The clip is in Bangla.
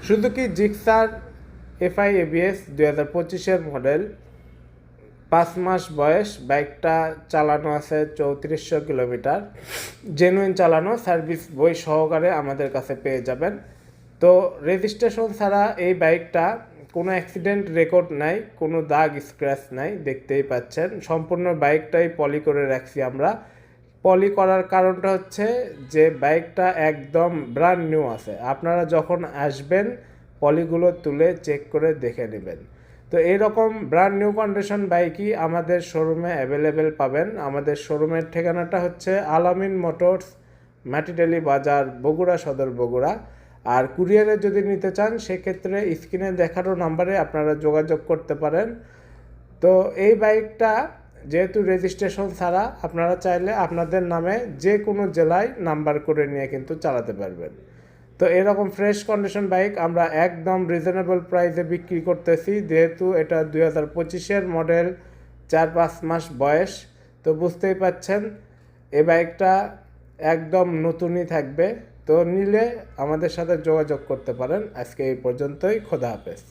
সুজুকি জিক্সার এফআই এবিএস 2025-এর মডেল, 5 মাস বয়স। বাইকটা চালানো আছে 3400 কিলোমিটার। জেনুইন চালানো, সার্ভিস বই সহকারে আমাদের কাছে পেয়ে যাবেন। তো রেজিস্ট্রেশন ছাড়া এই বাইকটা কোনো অ্যাক্সিডেন্ট রেকর্ড নাই, কোনো দাগ স্ক্র্যাচ নাই, দেখতেই পাচ্ছেন। সম্পূর্ণ বাইকটাই পলি করে রাখছি আমরা। পলি করার কারণটা হচ্ছে যে বাইকটা একদম ব্র্যান্ড নিউ আছে। আপনারা যখন আসবেন পলিগুলো তুলে চেক করে দেখে নেবেন। তো এইরকম ব্র্যান্ড নিউ কন্ডিশন বাইকই আমাদের শোরুমে অ্যাভেলেবেল পাবেন। আমাদের শোরুমের ঠিকানাটা হচ্ছে আলামিন মোটরস, মাটিডালি বাজার, বগুড়া সদর, বগুড়া। আর কুরিয়ারে যদি নিতে চান সেক্ষেত্রে স্ক্রিনে দেখানো নাম্বারে আপনারা যোগাযোগ করতে পারেন। তো এই বাইকটা যেহেতু রেজিস্ট্রেশন ছাড়া, আপনারা চাইলে আপনাদের নামে যে কোনো জেলায় নাম্বার করে নিয়ে কিন্তু চালাতে পারবেন। তো এরকম ফ্রেশ কন্ডিশন বাইক আমরা একদম রিজনেবল প্রাইসে বিক্রি করতেছি, যেহেতু এটা 2025-এর মডেল, 4-5 মাস বয়স। তো বুঝতেই পাচ্ছেন এই বাইকটা একদম নতুনই থাকবে। তো নিলে আমাদের সাথে যোগাযোগ করতে পারেন। আজকে এই পর্যন্তই, খোদা হাফেজ।